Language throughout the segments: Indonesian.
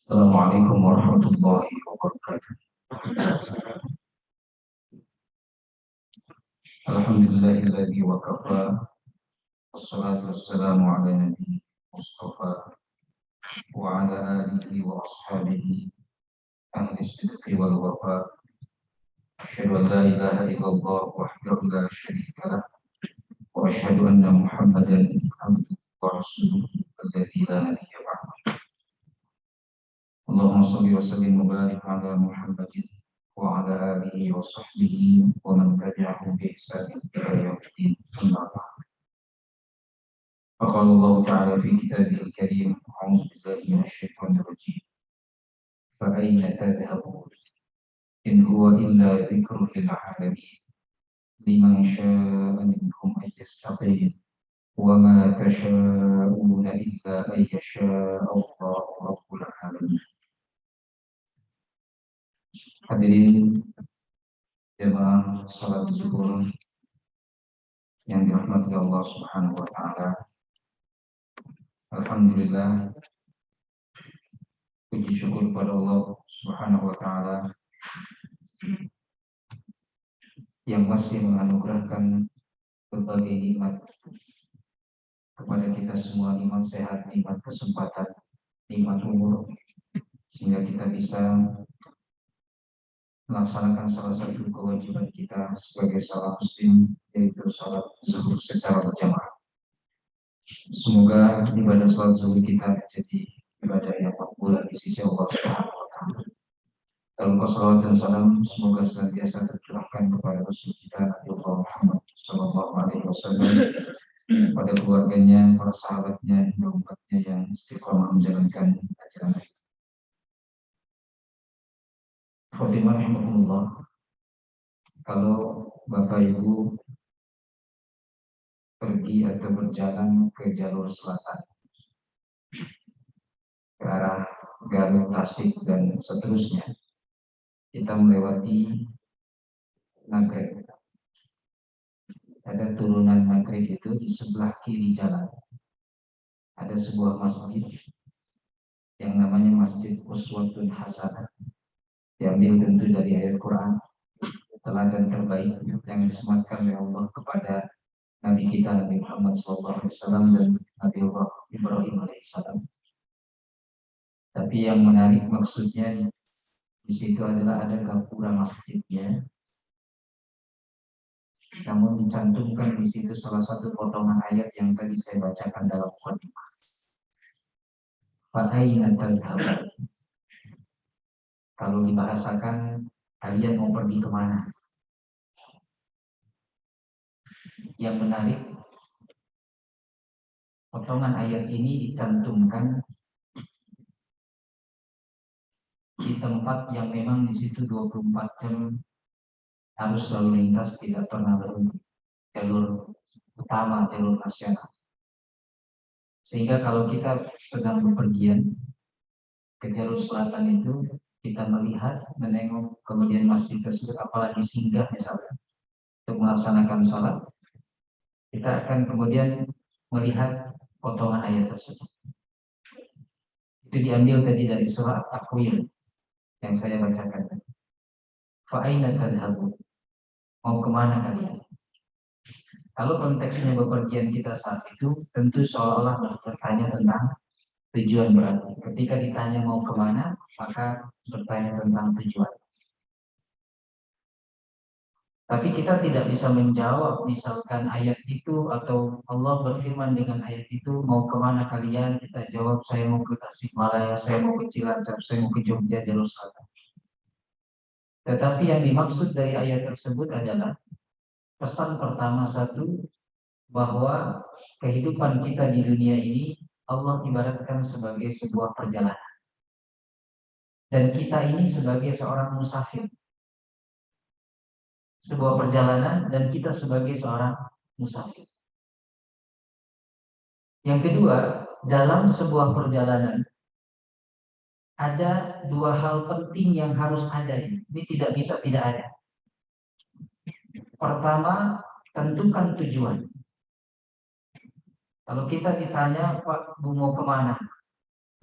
Assalamualaikum warahmatullahi wabarakatuh. Alhamdulillahilladzi wa kafa. Wassalatu wassalamu ala nabi Mustafa wa ala alihi wa ashabihi ahli sidqi wal wafa. Asyhadu an la ilaha illallah wahdahu la syarika lah wa asyhadu anna Muhammadan abduhu wa rasuluhu alladzi la nabiyya ba'dahu. Allahumma shalli wa sallim wa barik ala Muhammadin وعلى آله وصحبه ومن تبعهم بإحسان إلى يوم الدين أما بعد فقال الله تعالى في كتابه الكريم أعوذ بالله من الشيطان الرجيم فأين تذهبون إن هو إلا ذكر للعالمين لمن شاء منكم أن يستقيم وما تشاءون إلا أن يشاء الله رب العالمين. Hadirin jemaah salat zuhur yang dirahmati Allah Subhanahu wa taala. Alhamdulillah, puji syukur pada Allah Subhanahu wa taala yang masih menganugerahkan berbagai nikmat kepada kita semua, nikmat sehat, nikmat kesempatan, nikmat umur, sehingga kita bisa melaksanakan salah satu kewajiban kita sebagai seorang muslim, yaitu salat zuhur secara berjamaah. Semoga ibadah salat zuhur kita menjadi ibadah yang makbul di sisi Allah Subhanahu wa taala. Dalam salawat dan salam semoga senantiasa tercurahkan kepada Rasul kita Nabi Muhammad Sallallahu Alaihi Wasallam, pada keluarganya, para sahabatnya, dan umatnya yang istiqomah menjalankan ajaran. Khotimah rahimahullah, kalau Bapak Ibu pergi atau berjalan ke jalur selatan, ke arah Garut, Tasik, dan seterusnya, kita melewati Nagreg. Ada turunan Nagreg itu di sebelah kiri jalan. Ada sebuah masjid yang namanya Masjid Uswatun Hasanah. Diambil tentu dari ayat Quran, teladan terbaik yang disematkan oleh Allah kepada Nabi kita Nabi Muhammad SAW dan Nabi Allah Ibrahim alaihissalam. Tapi yang menarik maksudnya di situ adalah ada gapura masjidnya, namun dicantumkan di situ salah satu potongan ayat yang tadi saya bacakan dalam khutbah. Fa'aina tadhhabun. Kalau dibahasakan, kalian mau pergi kemana? Yang menarik, potongan ayat ini dicantumkan di tempat yang memang di situ 24 jam harus lalu lintas, tidak pernah berhenti, jalur utama, jalur nasional. Sehingga kalau kita sedang bepergian ke jalur selatan itu, kita melihat, menengok, kemudian masjid tersebut, apalagi singgah misalnya untuk melaksanakan sholat, kita akan kemudian melihat potongan ayat tersebut. Itu diambil tadi dari surah At-Takwir yang saya bacakan. Fa'aina tadhhabun. Mau kemana kalian? Kalau konteksnya bepergian kita saat itu, tentu seolah-olah bertanya tentang tujuan berarti. Ketika ditanya mau kemana, maka bertanya tentang tujuan. Tapi kita tidak bisa menjawab misalkan ayat itu, atau Allah berfirman dengan ayat itu, mau kemana kalian? Kita jawab, saya mau ke Tasikmalaya, saya mau ke Cilacap, saya mau ke Jogja, jalur selatan. Tetapi yang dimaksud dari ayat tersebut adalah pesan pertama satu, bahwa kehidupan kita di dunia ini Allah ibaratkan sebagai sebuah perjalanan. Dan kita ini sebagai seorang musafir. Sebuah perjalanan dan kita sebagai seorang musafir. Yang kedua, dalam sebuah perjalanan ada dua hal penting yang harus ada. Ini tidak bisa tidak ada. Pertama, tentukan tujuan. Kalau kita ditanya, Pak, Bu mau kemana?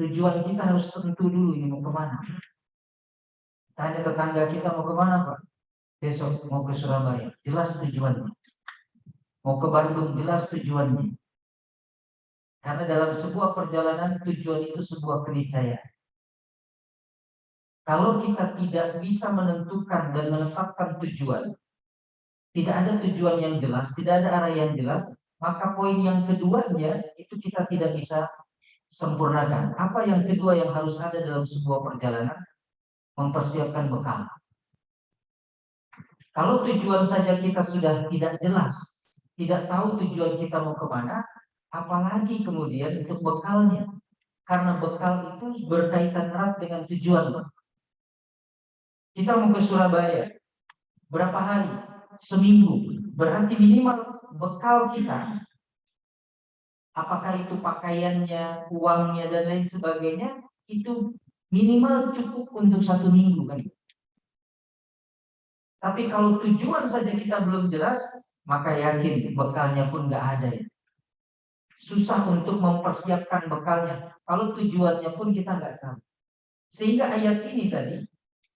Tujuan kita harus tentu dulu ini mau kemana. Tanya tetangga kita mau kemana Pak? Besok mau ke Surabaya, jelas tujuannya. Mau ke Bandung, jelas tujuannya. Karena dalam sebuah perjalanan tujuan itu sebuah keniscayaan. Kalau kita tidak bisa menentukan dan menetapkan tujuan, tidak ada tujuan yang jelas, tidak ada arah yang jelas, maka poin yang keduanya itu kita tidak bisa sempurnakan. Apa yang kedua yang harus ada dalam sebuah perjalanan? Mempersiapkan bekal. Kalau tujuan saja kita sudah tidak jelas, tidak tahu tujuan kita mau kemana, apalagi kemudian untuk bekalnya. Karena bekal itu berkaitan erat dengan tujuan. Kita mau ke Surabaya, berapa hari? Seminggu. Berarti minimal bekal kita, apakah itu pakaiannya, uangnya, dan lain sebagainya, itu minimal cukup untuk 1 minggu kan. Tapi kalau tujuan saja kita belum jelas, maka yakin bekalnya pun nggak ada ya. Susah untuk mempersiapkan bekalnya. Kalau tujuannya pun kita nggak tahu. Sehingga ayat ini tadi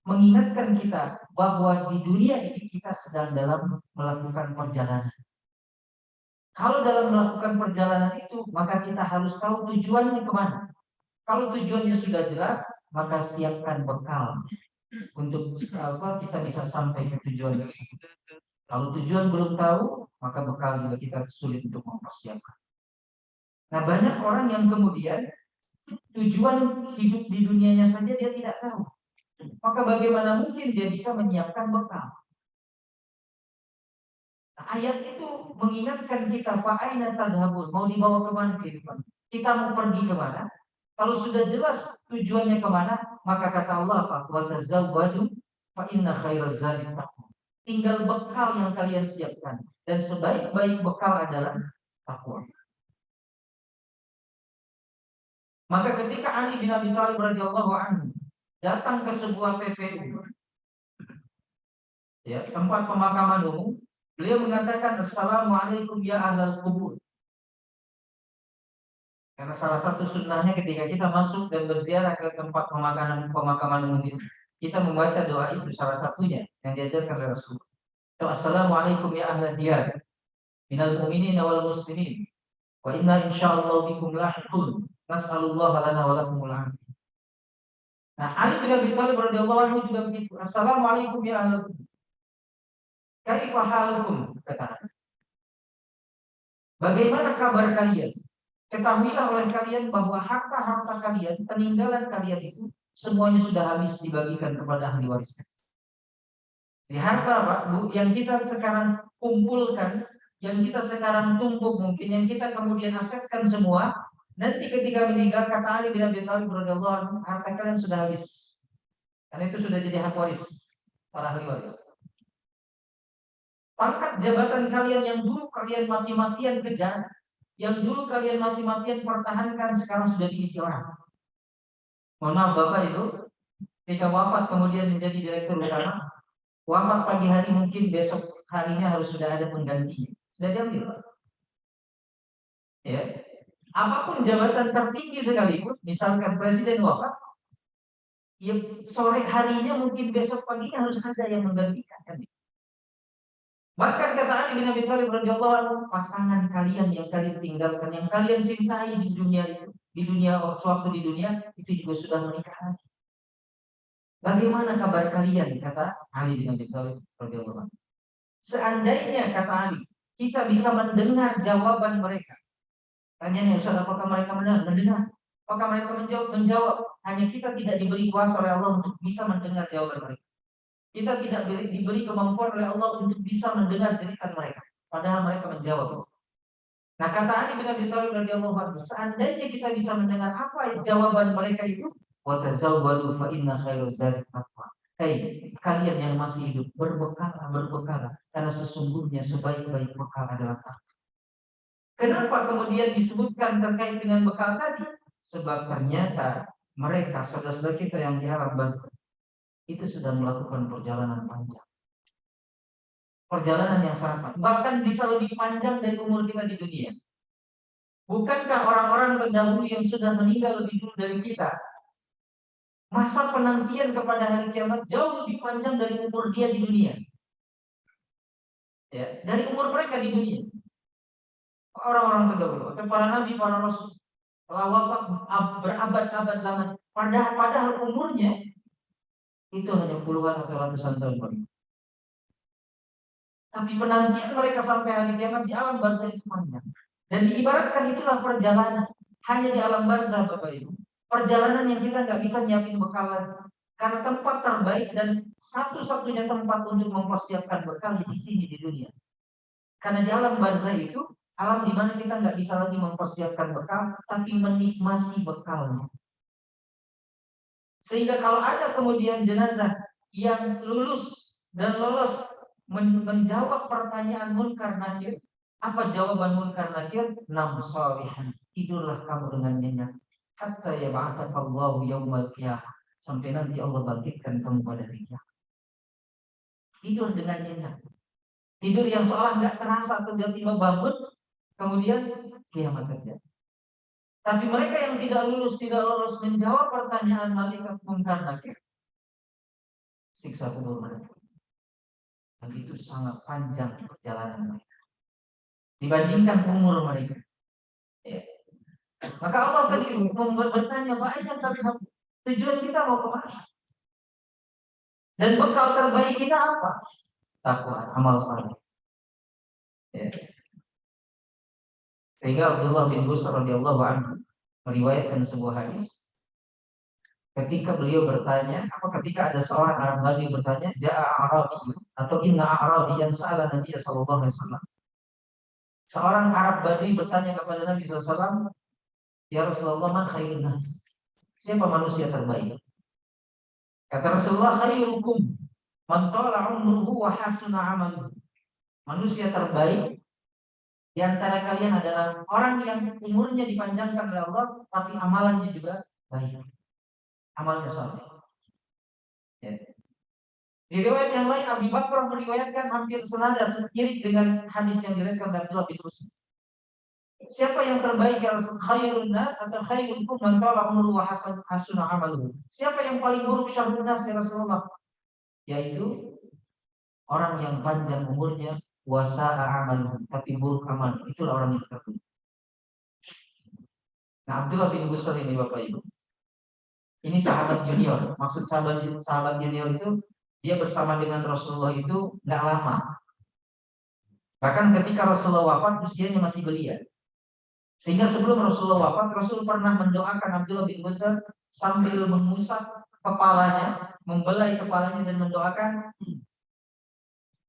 mengingatkan kita bahwa di dunia ini kita sedang dalam melakukan perjalanan. Kalau dalam melakukan perjalanan itu, maka kita harus tahu tujuannya kemana. Kalau tujuannya sudah jelas, maka siapkan bekal untuk kita bisa sampai ke tujuan tersebut. Kalau tujuan belum tahu, maka bekal juga kita sulit untuk mempersiapkan. Nah, banyak orang yang kemudian tujuan hidup di dunianya saja dia tidak tahu. Maka bagaimana mungkin dia bisa menyiapkan bekal? Nah, ayat itu mengingatkan kita, fa'aina tadhhabun, mau dibawa kemana kehidupan? Kita mau pergi kemana? Kalau sudah jelas tujuannya kemana, maka kata Allah apa? Wa tazawwadu fa inna khairaz zadi taqwa. Tinggal bekal yang kalian siapkan, dan sebaik-baik bekal adalah takwa. Maka ketika Ali bin Abi Thalib radhiyallahu anhu datang ke sebuah TPU, ya, tempat pemakaman umum, beliau mengatakan assalamualaikum ya ahlal kubur. Karena salah satu sunnahnya ketika kita masuk dan berziarah ke tempat pemakaman umum itu, kita membaca doa itu salah satunya yang diajarkan oleh Rasul. Assalamualaikum ya ahlal diyar minal mu'minin wal muslimin wa inna insyaallah bikum lahiqun nas'alullah lana wa lakumul afiyah. Nah, Ali bin Abi Thalib radhiyallahu anhu juga begitu. Assalamualaikum ya ahlal kubur. Kaifa halukum? Kata, bagaimana kabar kalian? Ketahuilah oleh kalian bahwa harta-harta kalian, peninggalan kalian itu semuanya sudah habis dibagikan kepada ahli warisnya. Di harta Pak, Bu, yang kita sekarang kumpulkan, yang kita sekarang tumpuk mungkin, yang kita kemudian asetkan semua, nanti ketika meninggal kata Ali bin Abi Thalib radhiyallahu anhu, harta kalian sudah habis. Karena itu sudah jadi hak waris para ahli waris. Pangkat jabatan kalian yang dulu kalian mati-matian kejar, yang dulu kalian mati-matian pertahankan, sekarang sudah diisi orang. Mohon maaf Bapak Ibu, ketika wafat kemudian menjadi direktur utama, wafat pagi hari mungkin besok harinya harus sudah ada penggantinya. Sudah diambil. Ya. Apapun jabatan tertinggi sekalipun, misalkan presiden wafat, ya sore harinya mungkin besok paginya harus ada yang menggantikan. Kan? Bahkan kata Ali bin Abi Thalib radhiyallahu anhu, pasangan kalian yang kalian tinggalkan, yang kalian cintai di dunia itu, di dunia sewaktu di dunia itu juga sudah menikah lagi. Bagaimana kabar kalian? Kata Ali bin Abi Thalib radhiyallahu anhu. Seandainya kata Ali, kita bisa mendengar jawaban mereka. Tanyanya, Ustaz, apakah mereka mendengar? Apakah mereka menjawab? Hanya kita tidak diberi kuasa oleh Allah untuk bisa mendengar jawaban mereka. Kita tidak diberi kemampuan oleh Allah untuk bisa mendengar cerita mereka. Padahal mereka menjawab. Nah, kata Ali bin Abi Thalib radhiyallahu anhu, seandainya kita bisa mendengar apa jawaban mereka itu, wa tazawwadu fa inna khairaz zadi taqwa. Hei, kalian yang masih hidup, berbekal, karena sesungguhnya sebaik-baik bekal adalah takwa. Kenapa kemudian disebutkan terkait dengan bekal tadi? Sebab ternyata mereka, saudara-saudara kita yang di Arab Basra, itu sudah melakukan perjalanan panjang. Perjalanan yang sangat panjang. Bahkan bisa lebih panjang dari umur kita di dunia. Bukankah orang-orang terdahulu yang sudah meninggal lebih dulu dari kita, masa penantian kepada hari kiamat jauh lebih panjang dari umur dia di dunia? Ya, dari umur mereka di dunia. Orang-orang terdahulu, atau para nabi, para rasul, telah wafat berabad-abad lama. Padahal umurnya itu hanya puluhan atau ratusan tahun. Tapi penantian mereka sampai hari kiamat di alam barzah itu panjang. Dan diibaratkan itulah perjalanan. Hanya di alam barzah, Bapak Ibu. Perjalanan yang kita nggak bisa nyiapin bekal lagi. Karena tempat terbaik dan satu-satunya tempat untuk mempersiapkan bekal di sini di dunia. Karena di alam barzah itu alam di mana kita nggak bisa lagi mempersiapkan bekal, tapi menikmati bekalnya. Sehingga kalau ada kemudian jenazah yang lulus dan lolos menjawab pertanyaan munkar nakir, apa jawaban munkar nakir? Nam sholihan, tidurlah kamu dengan nyenyak. Hatta yab'atsakallahu yaumal qiyamah, sampai nanti Allah bangkitkan kamu pada hari kiamat. Tidur dengan nyenyak. Tidur yang seolah nggak terasa atau tiba-tiba bangun, kemudian kiamat terjadi. Tapi mereka yang tidak lolos menjawab pertanyaan malaikat munkar nakir, siksa kubur mereka. Dan itu sangat panjang perjalanan mereka dibandingkan umur mereka. Ya. Maka Allah tadi bertanya, banyak tapi tujuan kita mau kemana? Dan bekal terbaik kita apa? Takwa, amal saleh. Ya. Sehingga Abdullah bin Busr radhiyallahu anhu meriwayatkan sebuah hadis. Ketika beliau bertanya, ketika ada seorang Arab Badui bertanya, Ja'a Arabi atau Inna Arabiyan sa'ala Nabi sallallahu alaihi wasallam. Seorang Arab Badui bertanya kepada Nabi SAW, Ya Rasulullah, man khairun nas? Siapa manusia terbaik? Kata Rasulullah, khairukum man tala umruhu wa hasuna amaluhu. Manusia terbaik di antara kalian adalah orang yang umurnya dipanjangkan oleh Allah, tapi amalannya juga baik. Amalnya saleh. Ya. Di riwayat yang lain, Abi Bakar meriwayatkan hampir senada mirip dengan hadis yang diriwayatkan oleh Abdullah bin Busr. Siapa yang terbaik ya Rasul? Khairun nas atau khairukum man tala umruhu wa hasuna amaluhu. Siapa yang paling buruk syarrun nas ya Rasulullah? Yaitu orang yang panjang umurnya wasa'a amaluhu, tapi buruk amal. Itulah orang yang terbaik. Nah, Abdullah bin Busr ini Bapak Ibu, ini sahabat junior. Maksud sahabat junior itu dia bersama dengan Rasulullah itu nggak lama. Bahkan ketika Rasulullah wafat usianya masih belia. Sehingga sebelum Rasulullah wafat, Rasul pernah mendoakan Abdullah bin Busr sambil mengusap kepalanya, membelai kepalanya dan mendoakan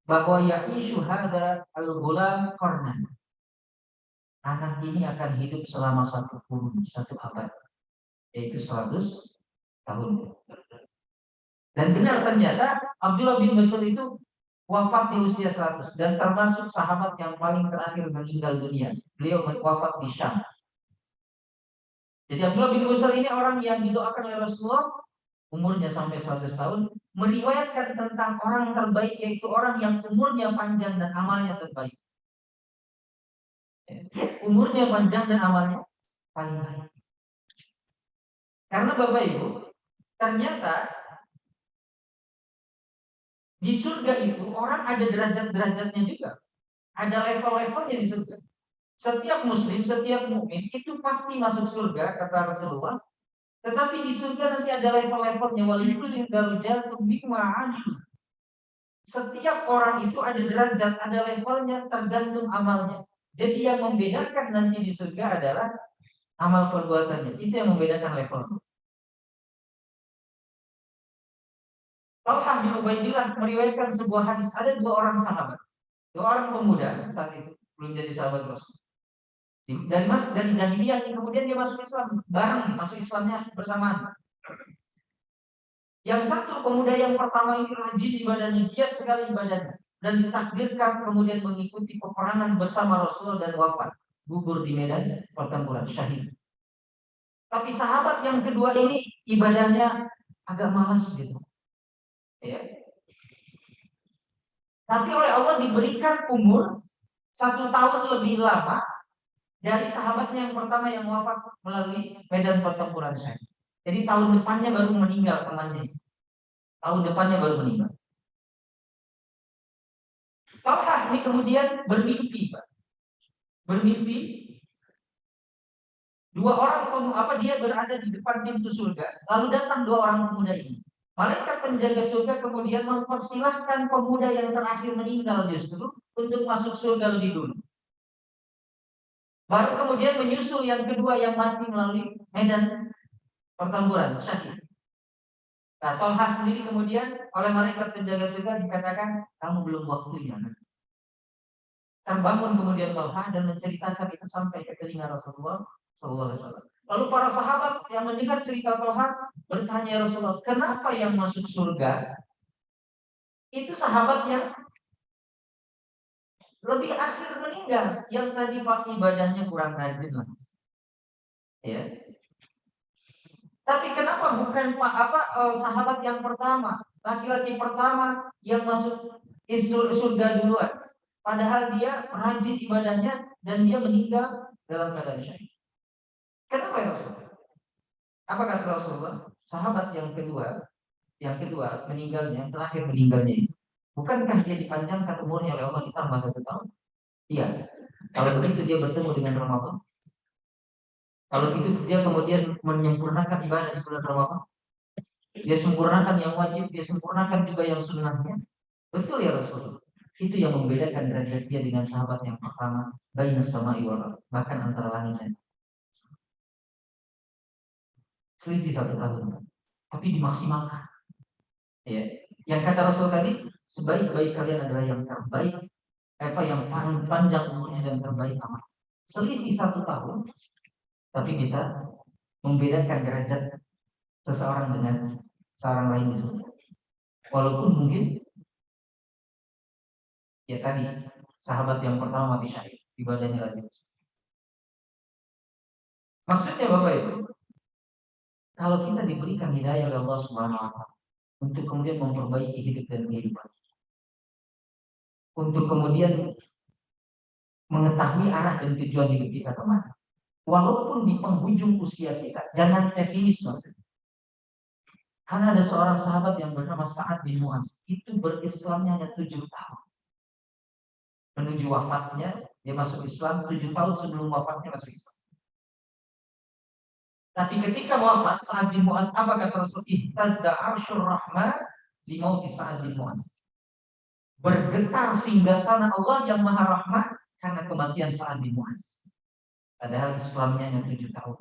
bahwa ya'ishu hadza al-ghulam qarnan. Anak ini akan hidup selama satu abad, yaitu 100 tahun. Dan benar ternyata Abdullah bin Busr itu wafat di usia 100 dan termasuk sahabat yang paling terakhir meninggal dunia. Beliau wafat di Syam. Jadi Abdullah bin Busr ini orang yang didoakan oleh Rasulullah, umurnya sampai 100 tahun, meriwayatkan tentang orang terbaik, yaitu orang yang umurnya panjang dan amalnya terbaik. Umurnya panjang dan amalnya paling baik. Karena Bapak Ibu, ternyata di surga itu orang ada derajat-derajatnya juga. Ada level-levelnya di surga. Setiap muslim, setiap mukmin itu pasti masuk surga, kata Rasulullah. Tetapi di surga nanti ada level-levelnya. Walikulli darajatun mimma 'amilu. Setiap orang itu ada derajat, ada levelnya tergantung amalnya. Jadi yang membedakan nanti di surga adalah amal perbuatannya. Itu yang membedakan level. Talha bin Ubaidillah meriwayatkan sebuah hadis. Ada dua orang sahabat, dua orang pemuda saat itu belum jadi sahabat Rasul. Dari jahiliyah kemudian dia masuk Islam bareng, masuk Islamnya bersamaan. Yang satu pemuda yang pertama ini rajin ibadahnya, giat sekali ibadahnya, dan ditakdirkan kemudian mengikuti peperangan bersama Rasul dan wafat, gugur di medan pertempuran, syahid. Tapi sahabat yang kedua ini ibadahnya agak malas gitu. Ya. Tapi oleh Allah diberikan umur 1 tahun lebih lama dari sahabatnya yang pertama yang wafat melalui medan pertempuran syahid. Jadi tahun depannya baru meninggal temannya. Tahun depannya baru meninggal. Talha ini kemudian bermimpi, Pak. Bermimpi dua orang dia berada di depan pintu surga, lalu datang dua orang pemuda ini. Malaikat penjaga surga kemudian mempersilahkan pemuda yang terakhir meninggal justru untuk masuk surga lebih dulu. Baru kemudian menyusul yang kedua yang mati melalui medan pertempuran syahid. Nah, Tolha sendiri kemudian oleh malaikat penjaga surga dikatakan kamu belum waktunya. Terbangun kemudian Tolha dan menceritakan itu sampai ke telinga Rasulullah SAW. Lalu para sahabat yang mendengar cerita Tolha bertanya Rasulullah, kenapa yang masuk surga itu sahabat yang lebih akhir meninggal, yang tadi Pak ibadahnya kurang rajin lah. Ya. Tapi kenapa bukan sahabat yang pertama, laki-laki pertama yang masuk surga duluan? Padahal dia rajin ibadahnya dan dia meninggal dalam keadaan syahid. Kenapa ya Rasulullah? Apa kata Rasulullah? Sahabat yang kedua meninggalnya, yang terakhir meninggalnya itu, bukankah dia dipanjangkan umurnya oleh Allah ditambah 1 tahun? Iya. Kalau begitu dia bertemu dengan Ramadan. Kalau begitu dia kemudian menyempurnakan ibadah di bulan Ramadan. Dia sempurnakan yang wajib, dia sempurnakan juga yang sunnahnya. Betul ya Rasulullah. Itu yang membedakan derajat dia dengan sahabat yang pertama, bainas sama'i wal ardh, bahkan antara langit dan selisih 1 tahun, tapi dimaksimalkan. Ya. Yang kata Rasul tadi, sebaik-baik kalian adalah yang terbaik, yang paling panjang umurnya dan terbaik amal. Selisih 1 tahun, tapi bisa membedakan derajat seseorang dengan seorang lain di surga. Walaupun mungkin ya tadi sahabat yang pertama mati syahid, ibadahnya lagi. Maksudnya Bapak Ibu, kalau kita diberikan hidayah oleh Allah Subhanahu wa taala untuk kemudian memperbaiki hidup dan kehidupan, untuk kemudian mengetahui arah dan tujuan hidup kita kemana, walaupun di penghujung usia kita, jangan pesimis maksudnya. Karena ada seorang sahabat yang bernama Sa'ad bin Mu'adz, itu berislamnya hanya 7 tahun. Menuju wafatnya, dia masuk Islam 7 tahun sebelum wafatnya masuk Islam. Tapi ketika wafat Sa'ad bin Mu'adz, apa kata Rasul? Ihtazza arsyur rahman limauti Sa'ad bin Mu'adz. Bergetar singgasana Allah yang Maha Rahman karena kematian Sa'ad bin Mu'adz. Padahal Islamnya hanya 7 tahun.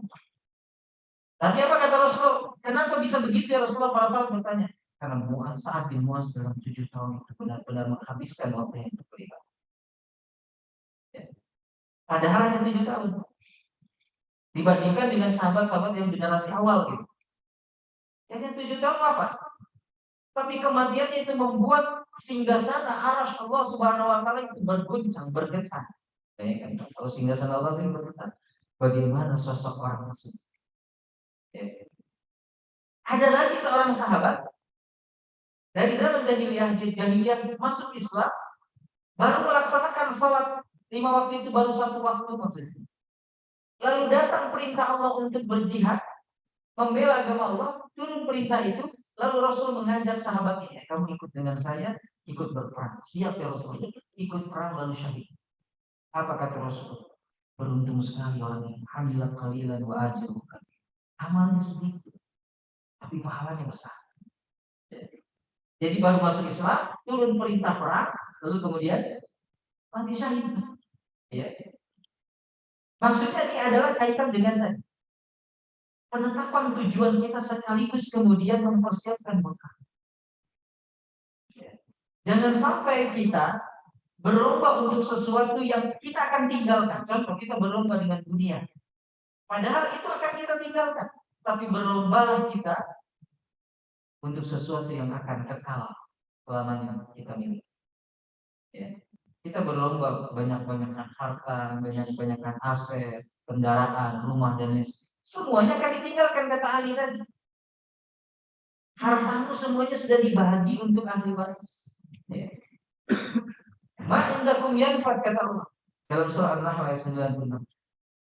Tapi apa kata Rasul? Kenapa bisa begitu ya Rasulullah? Para sahabat bertanya. Karena Sa'ad bin Mu'adz dalam 7 tahun itu benar-benar menghabiskan waktu yang beribadah. Ya. Padahal hanya 7 tahun. Dibandingkan dengan sahabat-sahabat yang generasi awal gitu. Hanya 7 tahun wafat. Tapi kematiannya itu membuat singgasana arasy Allah Subhanahu wa taala itu berguncang, bergetar. Bayangkan kalau singgasana Allah itu bergetar, bagaimana sosok orang tersebut? Ya. Ada lagi seorang sahabat dari zaman jahiliyah masuk Islam, baru melaksanakan sholat 5 waktu itu baru 1 waktu maksudnya. Lalu datang perintah Allah untuk berjihad, membela agama Allah, turun perintah itu, lalu Rasul mengajak sahabatnya, kamu ikut dengan saya, ikut berperang. Siap ya Rasul, ikut perang lalu syahid. Apa kata Rasul? Beruntung sekali orang yang hamilat qalilan wa ajruhu. Amalnya sedikit, tapi pahalanya besar. Jadi baru masuk Islam, turun perintah perang, lalu kemudian mati syahid. Ya. Maksudnya ini adalah kaitan dengan tadi. Penetapan tujuan kita sekaligus kemudian mempersiapkan bekal. Jangan sampai kita berlomba untuk sesuatu yang kita akan tinggalkan. Contoh kita berlomba dengan dunia. Padahal itu akan kita tinggalkan. Tapi berlomba kita untuk sesuatu yang akan kekal selamanya kita miliki. Ya. Kita berlomba banyak-banyakan harta, banyak-banyakan aset, kendaraan, rumah dan lain sebagainya. Semuanya akan ditinggalkan kata Ali tadi. Hartamu semuanya sudah dibagi untuk ahli waris. Ya. Ma indakum yanfad kata Allah dalam surah An-Nahl ayat 96.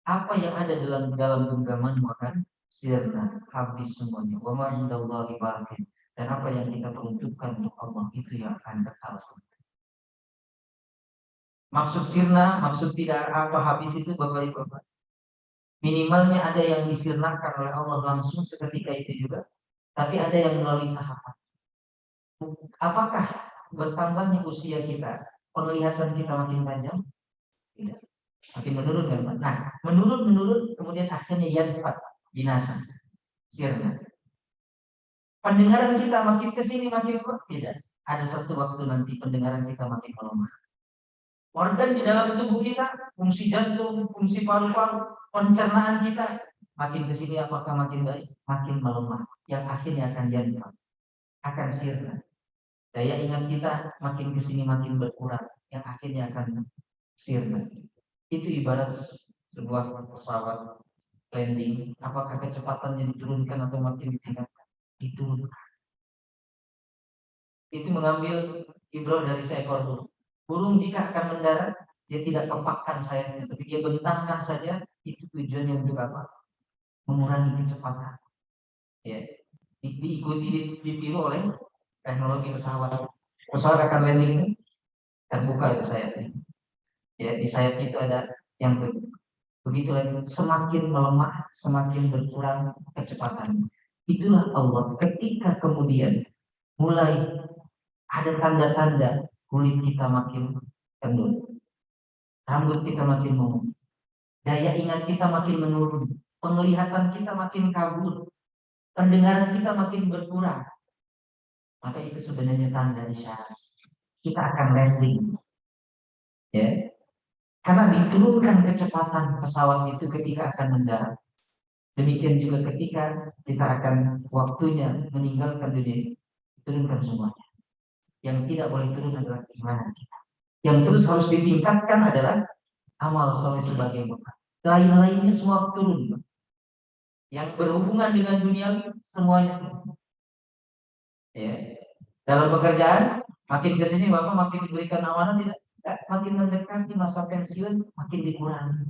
Apa yang ada dalam genggamanmu akan sirna, habis semuanya. Wa ma indallahi baqin. Dan apa yang kita peruntukkan untuk Allah itu yang akan kekal. Maksud sirna, maksud tidak apa habis itu Bapak Ibu. Minimalnya ada yang disirnakan oleh Allah langsung seketika itu juga, tapi ada yang melalui tahapan. Apakah bertambahnya usia kita, penglihatan kita makin tajam? Tidak. Makin menurun kan? Nah, menurun, kemudian akhirnya yanfat, binasa, sirna. Pendengaran kita makin kesini makin kuat, tidak. Ada satu waktu nanti pendengaran kita makin melemah. Organ di dalam tubuh kita, fungsi jantung, fungsi paru-paru, pencernaan kita makin kesini apakah makin baik? Makin melemah. Yang akhirnya akan yanfat, akan sirna. Daya ingat kita makin kesini makin berkurang, yang akhirnya akan sirna. Itu ibarat sebuah pesawat landing, apakah kecepatannya diturunkan atau makin ditingkatkan? Diturunkan. Itu mengambil ibrah dari seekor burung. Burung jika akan mendarat, dia tidak kepakkan sayapnya, tapi dia bentangkan saja. Itu tujuannya untuk apa? Mengurangi kecepatan. Ya, diikuti, ditiru oleh teknologi pesawat. Pesawat akan landing, terbuka itu sayapnya. Ya, di sayap itu ada yang begitu lagi, semakin melemah, semakin berkurang kecepatan. Itulah Allah. Ketika kemudian mulai ada tanda-tanda kulit kita makin kendor, rambut kita makin menguning, daya ingat kita makin menurun, penglihatan kita makin kabur, pendengaran kita makin berkurang, maka itu sebenarnya tanda isyarat kita akan landing. Ya, karena diturunkan kecepatan pesawat itu ketika akan mendarat. Demikian juga ketika kita akan waktunya meninggalkan dunia, turunkan semuanya. Yang tidak boleh turun adalah keimanan kita. Yang terus harus ditingkatkan adalah amal soleh sebagai bekal. Lain-lainnya semua turun. Yang berhubungan dengan dunia semuanya turun. Ya. Dalam pekerjaan makin ke sini Bapak makin diberikan amanah tidak? Makin mendekati masa pensiun makin dikurangi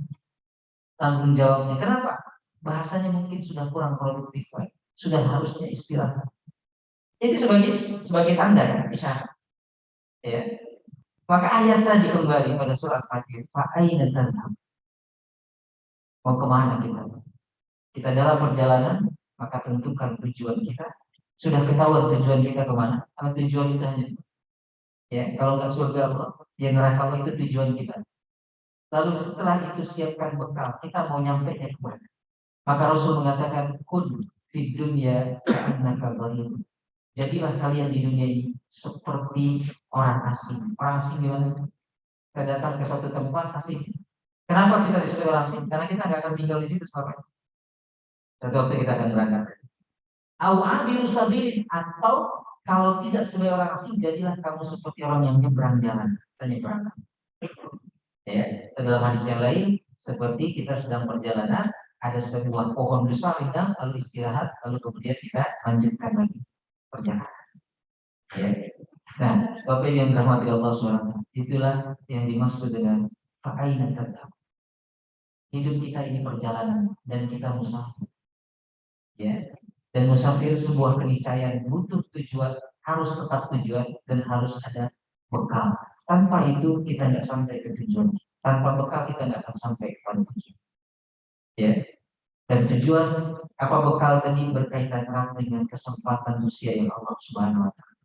tanggung jawabnya. Kenapa? Bahasanya mungkin sudah kurang produktif, sudah harusnya istirahat. Ini sebagai tanda ya, isyarat. Ya. Maka ayat tadi kembali pada surat Fatir, fa'aina tadhhab. Mau kemana kita? Kita dalam perjalanan, maka tentukan tujuan kita. Sudah ketahuan tujuan kita kemana? Karena tujuan itu hanya, ya, kalau nggak surga Allah, ya neraka Allah itu tujuan kita. Lalu setelah itu siapkan bekal. Kita mau nyampe kemana? Maka Rasul mengatakan, kun fid dunya ka'annaka gharib. Jadilah kalian di dunia ini seperti orang asing. Orang asing gimana? Kita datang ke suatu tempat asing. Kenapa kita disebut orang asing? Karena kita nggak akan tinggal di situ selama. Suatu waktu kita akan berangkat. Awabiru sabilin, atau kalau tidak sebagai orang asing, jadilah kamu seperti orang yang nyebrang jalan. Kita nyebrang. Ya, dalam hadis yang lain, seperti kita sedang perjalanan, ada sebuah pohon besar rindang, lalu istirahat, lalu kemudian kita lanjutkan lagi perjalanan. Ya. Nah, Bapak yang dirahmati Allah SWT, itulah yang dimaksud dengan fa'aina tadhhab. Hidup kita ini perjalanan dan kita musafir. Ya. Dan musafir sebuah keniscayaan, butuh tujuan, harus tetap tujuan dan harus ada bekal. Tanpa itu kita nggak sampai ke tujuan. Tanpa bekal kita nggak akan sampai kepada tujuan. Ya. Dan tujuan apa bekal tadi berkaitan erat dengan kesempatan usia yang Allah Subhanahu wa taala.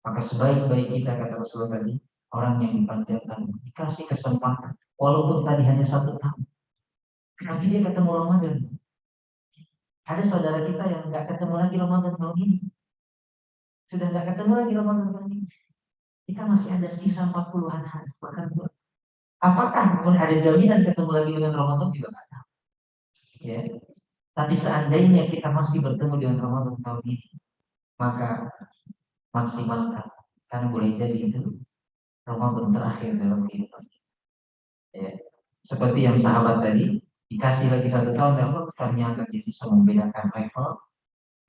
Maka sebaik-baik kita, kata Rasulullah tadi, orang yang dipanjangkan, dikasih kesempatan, walaupun tadi hanya 1 tahun. Tapi dia ketemu Ramadan. Ada saudara kita yang nggak ketemu lagi Ramadan tahun ini. Sudah nggak ketemu lagi Ramadan tahun ini. Kita masih ada sisa 40-an hari, bahkan apakah pun ada jaminan ketemu lagi dengan Ramadan juga nggak tahu. Ya. Tapi seandainya kita masih bertemu dengan Ramadan tahun ini, maka maksimalkan, karena boleh jadi itu Ramadan terakhir dalam kehidupan. Ya. Seperti yang sahabat tadi, dikasih lagi 1 tahun, Allah ternyata dia bisa membedakan level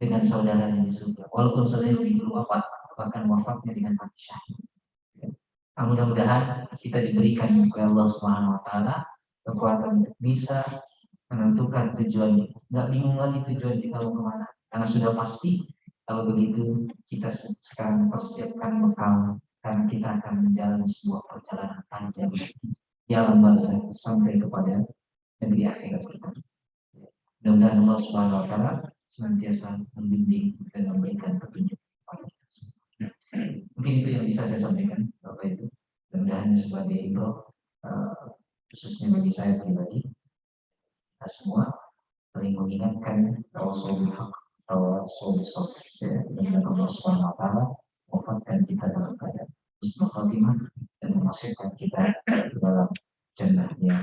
dengan saudaranya di surga. Walaupun saudaranya lebih dulu wafat, bahkan wafatnya dengan mati syahid. Nah, mudah-mudahan kita diberikan oleh Allah Subhanahu wa taala kekuatan untuk bisa menentukan tujuannya. Nggak bingung lagi tujuan kita mau kemana. Karena sudah pasti, kalau begitu kita sekarang persiapkan bekal. Karena kita akan menjalani sebuah perjalanan panjang. Jalan bangsa sampai kepada negeri akhirat kita. Mudah-mudahan Allah Subhanahu Wa Taala senantiasa membimbing dan memberikan petunjuk kepada kita. Mungkin itu yang bisa saya sampaikan Bapak Ibu. Mudah-mudahan sebagai ibu, khususnya bagi saya pribadi, kita semua saling mengingatkan Rasulul Haq, Rasulul Salih, dan Allah Subhanahu Wa Taala wafatkan kita dalam keadaan husnul khatimah dan memasukkan kita ke dalam jannahnya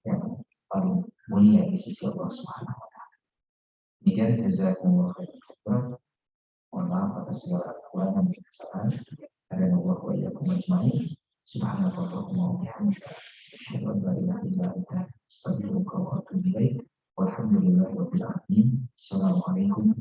yang paling mulia di sisi Allah Subhanahu Wa Taala. Demikian jazakumullah khairan. Mohon maaf atas segala kekurangan dan kesalahan. Karena Allah wa iyyakum ajmain. Subhanallahumma wa bihamdika, asyhadu an la ilaha illa anta, astaghfiruka wa atubu ilaik. Walhamdulillahirabbil alamin. Assalamualaikum